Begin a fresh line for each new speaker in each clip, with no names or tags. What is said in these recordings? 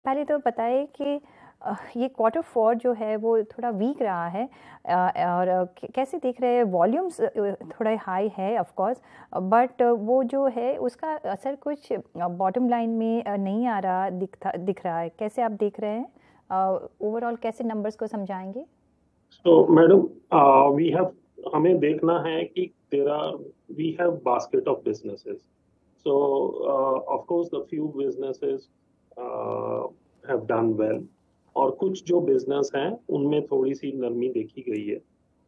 पहले तो बताइए कि ये क्वार्टर 4 जो है वो थोड़ा वीक रहा है, और कैसे देख रहे हैं? वॉल्यूम्स थोड़ा हाई है ऑफ कोर्स, बट वो जो है उसका असर कुछ बॉटम लाइन में नहीं आ रहा, दिख रहा है। कैसे आप देख रहे हैं? ओवरऑल कैसे नंबर्स को समझाएंगे?
तो मैडम, वी हैव हमें देखना है कि तेरा we have basket of businesses. So of course the few businesses have done well, और कुछ जो बिजनेस हैं उनमें थोड़ी सी नरमी देखी गई है.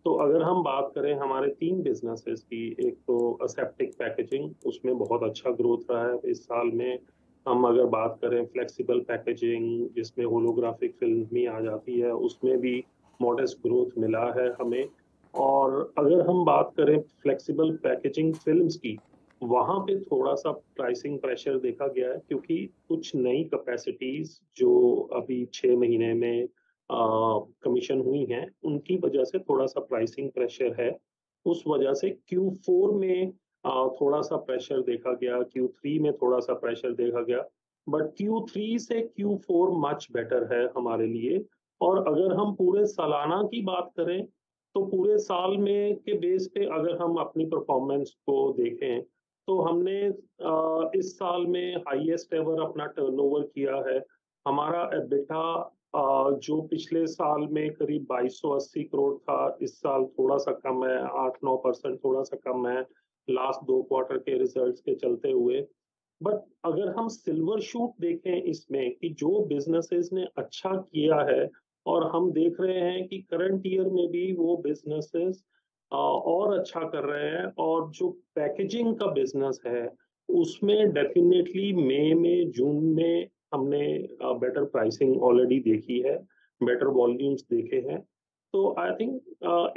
तो अगर हम बात करें हमारे तीन बिजनेसेस की, एक तो असेप्टिक पैकेजिंग, उसमें बहुत अच्छा ग्रोथ रहा है इस साल में. हम अगर बात करें फ्लेक्सिबल पैकेजिंग जिसमें होलोग्राफिक फिल्म भी आ जाती है, उसमें भी मॉडेस्ट ग्रोथ मिला है हमें. और अगर हम बात करें फ्लेक्सिबल पैकेजिंग फिल्म्स की, वहां पे थोड़ा सा प्राइसिंग प्रेशर देखा गया है, क्योंकि कुछ नई कैपेसिटीज जो अभी 6 महीने में कमीशन हुई हैं, उनकी वजह से थोड़ा सा प्राइसिंग प्रेशर है. उस वजह से Q4 में थोड़ा सा प्रेशर देखा गया, Q3 में थोड़ा सा प्रेशर देखा गया. बट Q3 से Q4 मच बेटर है हमारे लिए. और अगर हम पूरे सालाना की बात करें, तो पूरे साल में के बेस पे अगर हम अपनी परफॉर्मेंस को देखें, तो हमने इस साल में हाईएस्ट एवर अपना टर्नओवर किया है. हमारा एबिटा जो पिछले साल में करीब 2280 करोड़ था, इस साल थोड़ा सा कम है, 8-9% थोड़ा सा कम है लास्ट 2 क्वार्टर के रिजल्ट्स के चलते हुए. बट अगर हम सिल्वर शूट देखें इसमें कि जो बिजनेसेस ने अच्छा किया है, और हम देख रहे हैं कि करंट ईयर में भी वो बिजनेसेस और अच्छा कर रहे हैं. और जो पैकेजिंग का बिजनेस है, उसमें डेफिनेटली मई में जून में हमने बेटर प्राइसिंग ऑलरेडी देखी है, बेटर वॉल्यूम्स देखे हैं. तो आई थिंक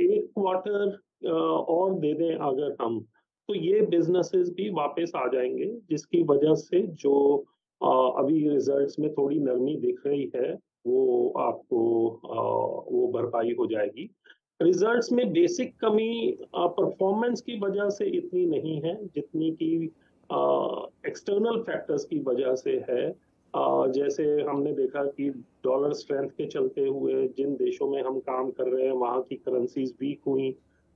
एक क्वार्टर और दे दें अगर हम, तो ये बिजनेसेस भी वापस आ जाएंगे, जिसकी वजह से जो अभी रिजल्ट्स में थोड़ी नरमी दिख रही है, वो आपको वो भरपाई हो जाएगी. रिजल्ट्स में बेसिक कमी परफॉर्मेंस की वजह से इतनी नहीं है जितनी कि एक्सटर्नल फैक्टर्स की वजह से है. जैसे हमने देखा कि डॉलर स्ट्रेंथ के चलते हुए जिन देशों में हम काम कर रहे हैं वहाँ की करेंसीज वीक हुई.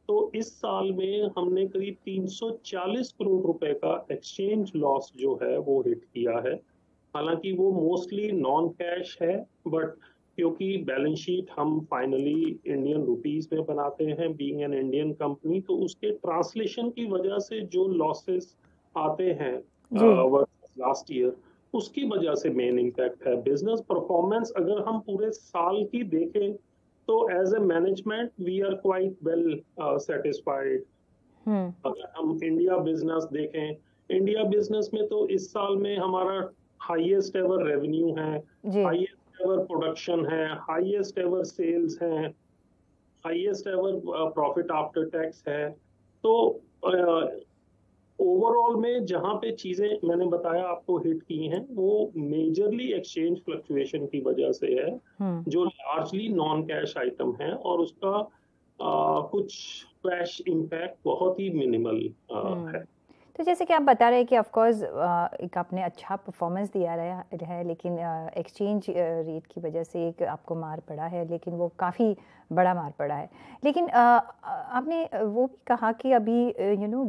तो इस साल में हमने करीब 340 करोड़ रुपए का एक्सचेंज लॉस जो है वो हिट किया है. हालांकि वो मोस्टली नॉन कैश है, बट क्योंकि बैलेंस शीट हम फाइनली इंडियन रुपीस में बनाते हैं, बीइंग एन इंडियन कंपनी, तो उसके ट्रांसलेशन की वजह से जो लॉसेस आते हैं
जी।
वर्सेस लास्ट ईयर, उसकी वजह से मेन इम्पैक्ट है. बिजनेस परफॉर्मेंस अगर हम पूरे साल की देखें, तो as a management we are quite well satisfied.
Hmm.
अगर हम इंडिया बिजनेस देखें, इंडिया बिजनेस में तो इस साल में हमारा हाईएस्ट एवर रेवेन्यू है,
जी।
हाईएस्ट एवर प्रोडक्शन है, हाईएस्ट एवर सेल्स हैं, highest ever profit after tax है. तो ओवरऑल में जहां पे चीजें मैंने बताया आपको हिट की हैं, वो मेजरली एक्सचेंज फ्लक्चुएशन की वजह से है,
हम्म।
जो लार्जली नॉन कैश आइटम है, और उसका कुछ कैश इम्पैक्ट बहुत ही मिनिमल
हुँ।
है.
तो जैसे कि आप बता रहे हैं कि ऑफ़ कोर्स एक आपने अच्छा परफ़ॉर्मेंस दिया रहा है, लेकिन एक्सचेंज रेट की वजह से एक आपको मार पड़ा है, लेकिन वो काफ़ी बड़ा मार पड़ा है। लेकिन आपने वो भी कहा कि अभी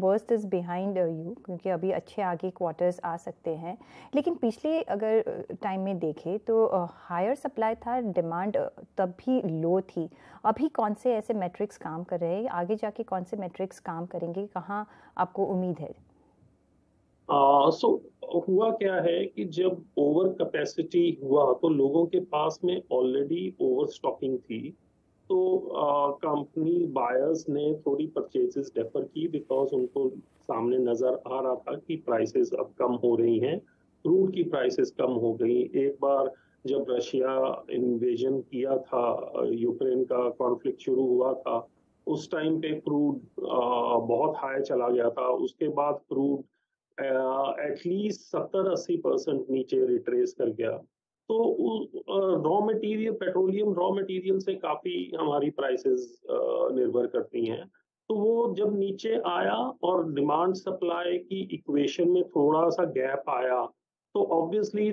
वर्स्ट इज़ बिहाइंड यू, क्योंकि अभी अच्छे आगे क्वार्टर्स आ सकते हैं। लेकिन पिछले अगर टाइम में देखें तो हायर सप्लाई था, डिमांड तब भी लो थी। अभी कौन से ऐसे मैट्रिक्स काम कर रहे हैं? आगे जाके कौन से मैट्रिक्स काम करेंगे? कहाँ आपको उम्मीद है?
सो हुआ क्या है कि जब ओवर कैपेसिटी हुआ, तो लोगों के पास में ऑलरेडी ओवर स्टॉकिंग थी. तो कंपनी बायर्स ने थोड़ी परचेजेस डेफर की, बिकॉज उनको सामने नजर आ रहा था कि प्राइसेस अब कम हो रही हैं, क्रूड की प्राइसेस कम हो गई. एक बार जब रशिया इन्वेजन किया था, यूक्रेन का कॉन्फ्लिक्ट शुरू हुआ था, उस टाइम पे क्रूड बहुत हाई चला गया था. उसके बाद क्रूड एटलीस्ट 70-80% नीचे रिट्रेस कर गया. तो raw material, petroleum raw material से काफी हमारी प्राइसेस निर्भर करती हैं. तो वो जब नीचे आया और डिमांड सप्लाई की इक्वेशन में थोड़ा सा गैप आया, तो obviously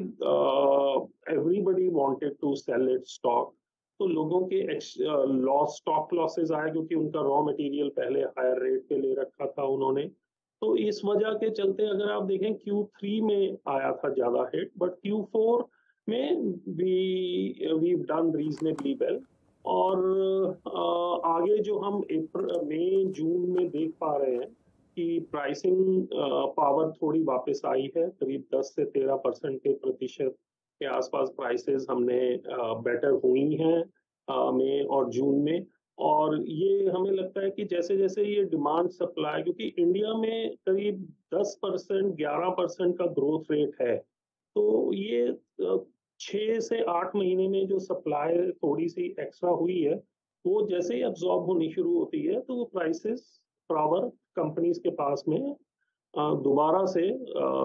everybody wanted to sell it stock, तो लोगों के स्टॉक लॉसेस आए क्योंकि उनका रॉ मटेरियल पहले हायर रेट पे ले रखा था उन्होंने। तो इस वजह के चलते अगर आप देखें Q3 में आया था ज्यादा हिट, बट Q4 में वी डन रीजनेबली वेल। और आगे जो हम अप्रैल मई जून में देख पा रहे हैं कि प्राइसिंग पावर थोड़ी वापस आई है, करीब 10 से 13% के प्रतिशत के आसपास प्राइसेस हमने बेटर हुई हैं मई और जून में। और ये हमें लगता है कि जैसे जैसे ये डिमांड सप्लाई, क्योंकि इंडिया में करीब 10% 11% का ग्रोथ रेट है, तो ये 6 से 8 महीने में जो सप्लाई थोड़ी सी एक्स्ट्रा हुई है, वो जैसे ही अब्जॉर्ब होनी शुरू होती है तो वो प्राइसेस पावर कंपनीज के पास में दोबारा से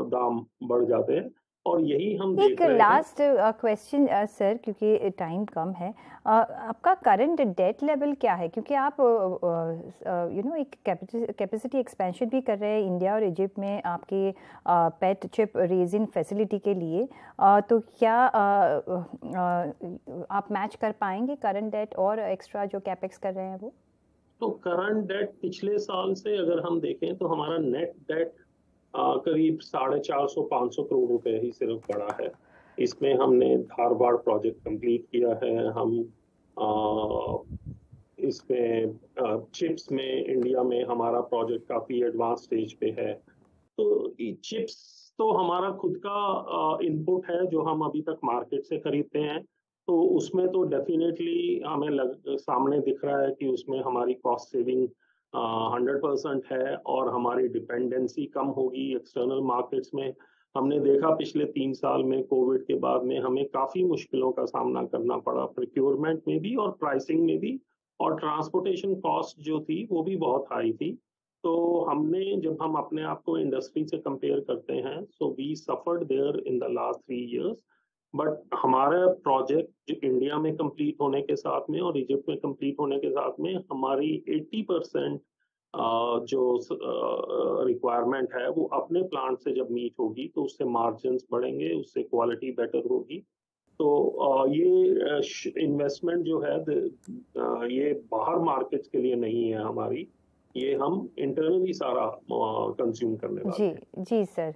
दाम बढ़ जाते हैं, और यही हम
एक
देख रहे हैं।
लास्ट क्वेश्चन सर, क्योंकि टाइम कम है, आपका करंट डेट लेवल क्या है? क्योंकि आप एक कैपेसिटी एक्सपेंशन भी कर रहे हैं इंडिया और इजिप्ट में आपके पेट चिप रेजिंग फैसिलिटी के लिए, तो क्या आप मैच कर पाएंगे करंट डेट और एक्स्ट्रा जो कैपेक्स कर रहे हैं वो?
तो करंट डेट पिछले साल से अगर हम देखें तो हमारा नेट डेट करीब 450-500 करोड़ रुपए ही सिर्फ बढ़ा है। इसमें हमने धारवाड़ प्रोजेक्ट कंप्लीट किया है, हम इसमें चिप्स में इंडिया में हमारा प्रोजेक्ट काफी एडवांस स्टेज पे है। तो चिप्स तो हमारा खुद का इनपुट है जो हम अभी तक मार्केट से खरीदते हैं, तो उसमें तो डेफिनेटली हमें सामने दिख रहा है कि उसमें हमारी कॉस्ट सेविंग 100% है और हमारी डिपेंडेंसी कम होगी एक्सटर्नल मार्केट्स में। हमने देखा पिछले 3 साल में कोविड के बाद में हमें काफी मुश्किलों का सामना करना पड़ा, प्रोक्योरमेंट में भी और प्राइसिंग में भी, और ट्रांसपोर्टेशन कॉस्ट जो थी वो भी बहुत हाई थी। तो हमने, जब हम अपने आप को इंडस्ट्री से कंपेयर करते हैं, so we suffered there in the last 3 years, but हमारा प्रोजेक्ट जो इंडिया में कंप्लीट होने के साथ में और इजिप्ट में कंप्लीट होने के साथ में हमारी 80% जो रिक्वायरमेंट है वो अपने प्लांट से जब मीट होगी तो उससे मार्जिन्स बढ़ेंगे, उससे क्वालिटी बेटर होगी। तो ये इन्वेस्टमेंट जो है ये बाहर मार्केट्स के लिए नहीं है हमारी, ये हम इंटरनली सारा कंज्यूम करने वाले हैं।
जी जी सर।